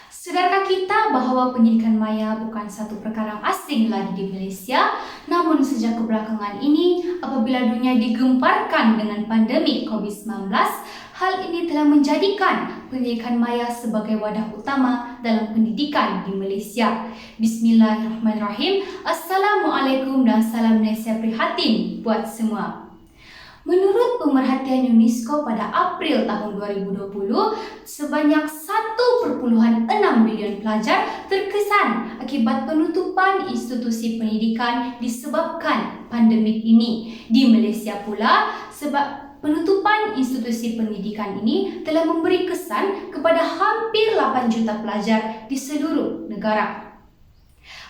Sadarkah kita bahwa pendidikan maya bukan satu perkara asing lagi di Malaysia? Namun sejak kebelakangan ini, apabila dunia digemparkan dengan pandemik COVID-19, hal ini telah menjadikan pendidikan maya sebagai wadah utama dalam pendidikan di Malaysia. Bismillahirrahmanirrahim. Assalamualaikum dan salam Malaysia prihatin buat semua. Menurut pemerhatian UNESCO pada April tahun 2020, sebanyak 1,6 bilion pelajar terkesan akibat penutupan institusi pendidikan disebabkan pandemik ini. Di Malaysia pula, sebab penutupan institusi pendidikan ini telah memberi kesan kepada hampir 8 juta pelajar di seluruh negara.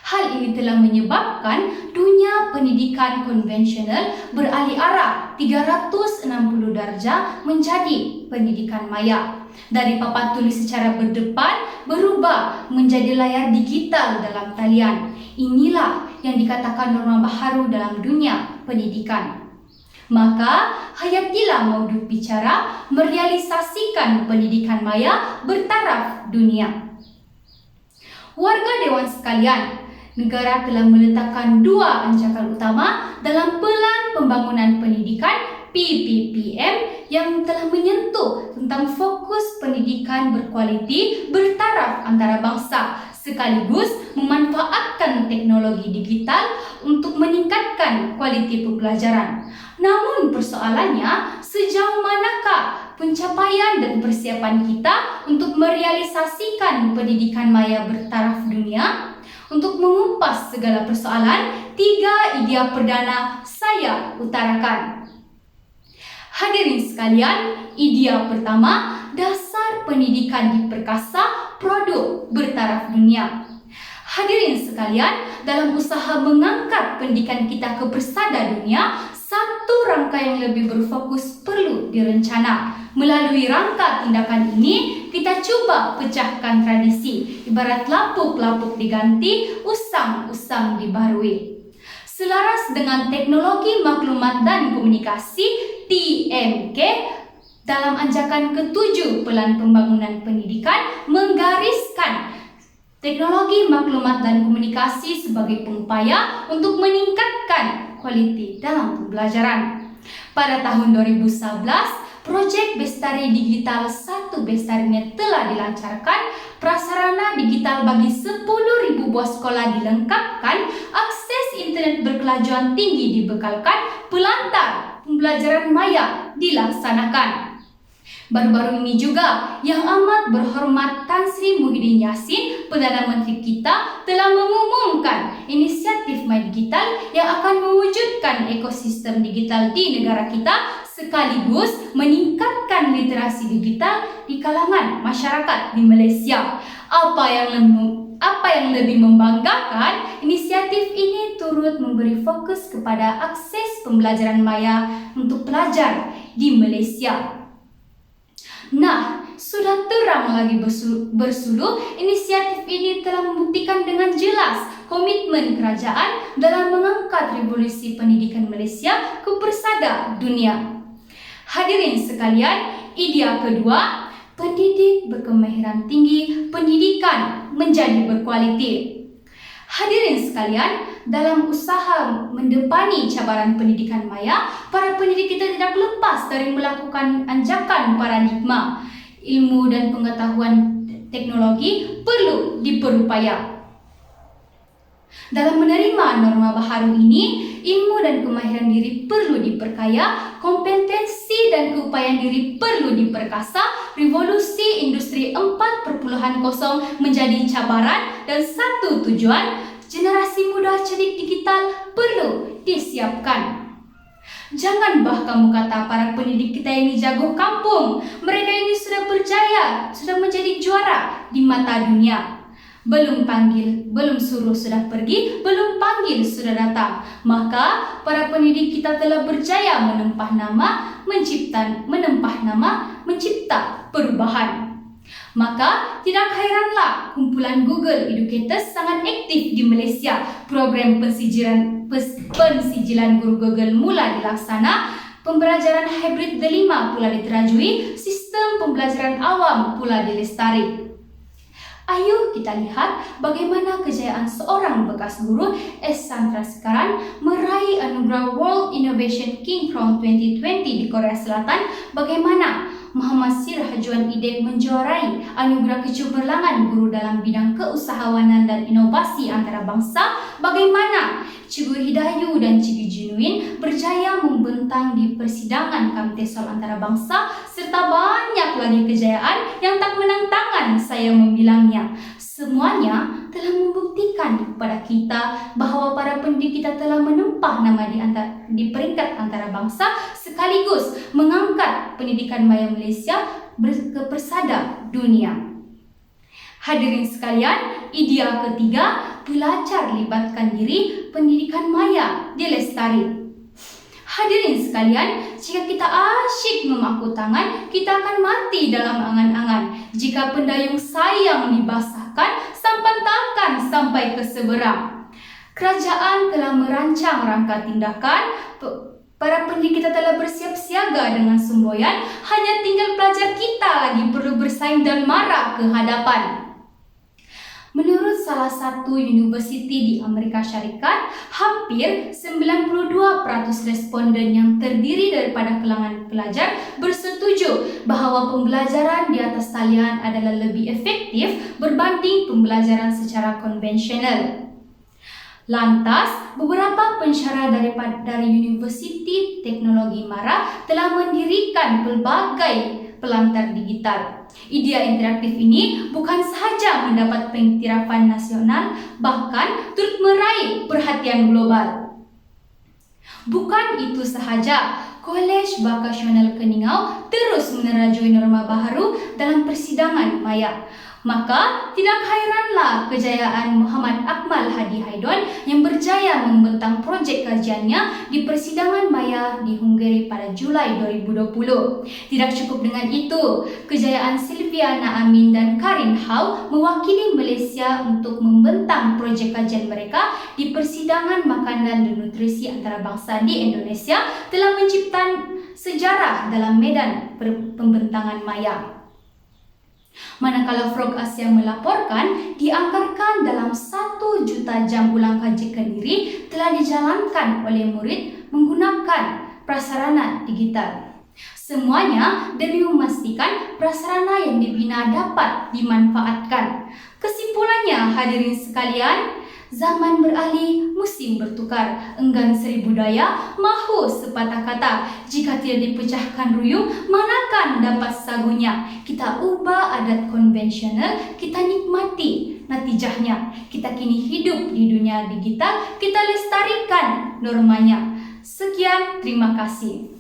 Hal ini telah menyebabkan dunia pendidikan konvensional beralih arah 360 darjah menjadi pendidikan maya. Dari papan tulis secara berdepan berubah menjadi layar digital dalam talian. Inilah yang dikatakan norma baharu dalam dunia pendidikan. Maka, hayatilah maudhu bicara merealisasikan pendidikan maya bertaraf dunia. Warga Dewan sekalian, negara telah meletakkan dua anjakan utama dalam Pelan Pembangunan Pendidikan PPPM yang telah menyentuh tentang fokus pendidikan berkualiti bertaraf antarabangsa sekaligus memanfaatkan teknologi digital untuk meningkatkan kualiti pembelajaran. Namun persoalannya, sejauh manakah pencapaian dan persiapan kita untuk merealisasikan pendidikan maya bertaraf dunia? Untuk mengupas segala persoalan, 3 idea perdana saya utarakan. Hadirin sekalian, idea pertama, dasar pendidikan diperkasa produk bertaraf dunia. Hadirin sekalian, dalam usaha mengangkat pendidikan kita ke persada dunia, satu rangka yang lebih berfokus perlu direncana. Melalui rangka tindakan ini, kita cuba pecahkan tradisi. Ibarat lapuk-lapuk diganti, usang-usang dibaharui. Selaras dengan teknologi maklumat dan komunikasi TMK, dalam anjakan ke-7 Pelan Pembangunan Pendidikan menggariskan teknologi maklumat dan komunikasi sebagai pengupaya untuk meningkatkan kualiti dalam pembelajaran. Pada tahun 2011, Projek Bestari Digital 1 Bestarinet telah dilancarkan. Prasarana digital bagi 10.000 buah sekolah dilengkapkan, akses internet berkelajuan tinggi dibekalkan, pelantar pembelajaran maya dilaksanakan. Baru-baru ini juga, Yang Amat Berhormat Tan Sri Muhyiddin Yassin, Perdana Menteri kita, telah mengumumkan inisiatif My Digital yang akan mewujudkan ekosistem digital di negara kita sekaligus meningkatkan literasi digital di kalangan masyarakat di Malaysia. Apa yang lebih membanggakan, inisiatif ini turut memberi fokus kepada akses pembelajaran maya untuk pelajar di Malaysia. Nah, sudah terang lagi bersuluh, inisiatif ini telah membuktikan dengan jelas komitmen kerajaan dalam mengangkat revolusi pendidikan Malaysia ke persada dunia. Hadirin sekalian, idea kedua, pendidik berkemahiran tinggi, pendidikan menjadi berkualiti. Hadirin sekalian, dalam usaha mendepani cabaran pendidikan maya, para pendidik kita tidak lepas dari melakukan anjakan paradigma. Ilmu dan pengetahuan teknologi perlu diperupaya. Dalam menerima norma baharu ini, ilmu dan kemahiran diri perlu diperkaya, kompetensi dan keupayaan diri perlu diperkasa, revolusi industri 4.0 menjadi cabaran dan satu tujuan, generasi muda cerdik digital perlu disiapkan. Jangan kamu kata para pendidik kita ini jago kampung. Mereka ini sudah berjaya, sudah menjadi juara di mata dunia. Belum panggil, belum suruh sudah pergi, belum panggil sudah datang. Maka para pendidik kita telah berjaya menempa nama, mencipta perubahan. Maka tidak heranlah kumpulan Google Educators sangat aktif di Malaysia. Program pensijilan guru Google mula dilaksana, pembelajaran hybrid delima pula diterajui, sistem pembelajaran awam pula dilestari. Ayo kita lihat bagaimana kejayaan seorang bekas guru S. Chandrasekaran meraih anugerah World Innovation King Crown 2020 di Korea Selatan, bagaimana Muhammad Sirhajuan Idek menjuarai anugerah kecemerlangan guru dalam bidang keusahawanan dan inovasi antarabangsa, bagaimana Cikgu Hidayu dan Cikgu Jinuin berjaya membentang di persidangan Kamtesol antarabangsa, serta banyak lagi kejayaan yang tak menantangkan saya membilangnya. Semuanya telah membuktikan kepada kita bahawa para pendidik kita telah menempah nama di peringkat antarabangsa, sekaligus mengangkat pendidikan maya Malaysia ke persada dunia. Hadirin sekalian, idea ketiga, belajar libatkan diri pendidikan maya dilestari. Hadirin sekalian, jika kita asyik memaku tangan, kita akan mati dalam angan-angan. Jika pendayung sayang dibasahkan, sampan takkan sampai ke seberang. Kerajaan telah merancang rangka tindakan. Para pendidik kita telah bersiap siaga dengan semboyan. Hanya tinggal pelajar kita lagi perlu bersaing dan marah ke hadapan. Menurut salah satu universiti di Amerika Syarikat, hampir 92% responden yang terdiri daripada kalangan pelajar bersetuju bahawa pembelajaran di atas talian adalah lebih efektif berbanding pembelajaran secara konvensional. Lantas, beberapa pensyarah dari Universiti Teknologi Mara telah mendirikan pelbagai pelantar digital. Idea interaktif ini bukan sahaja mendapat pengiktirafan nasional, bahkan turut meraih perhatian global. Bukan itu sahaja, Kolej Bakasional Keningau terus menerajui norma baharu dalam persidangan maya. Maka tidak hairanlah kejayaan Muhammad Akmal Hadi Haidon yang berjaya membentang projek kajiannya di persidangan maya di Hungary pada Julai 2020. Tidak cukup dengan itu, kejayaan Silviana Amin dan Karin Hau mewakili Malaysia untuk membentang projek kajian mereka di persidangan makanan dan nutrisi antarabangsa di Indonesia telah menciptakan sejarah dalam medan pembentangan maya. Manakala Frog Asia melaporkan, dianggarkan dalam 1 juta jam ulang kaji Kendiri telah dijalankan oleh murid menggunakan prasarana digital. Semuanya demi memastikan prasarana yang dibina dapat dimanfaatkan. Kesimpulannya, hadirin sekalian, zaman beralih, musim bertukar, enggan seribu daya, mahu sepatah kata. Jika tidak dipecahkan ruyung, manakan dapat sagunya. Kita ubah adat konvensional, kita nikmati natijahnya. Kita kini hidup di dunia digital, kita lestarikan normanya. Sekian, terima kasih.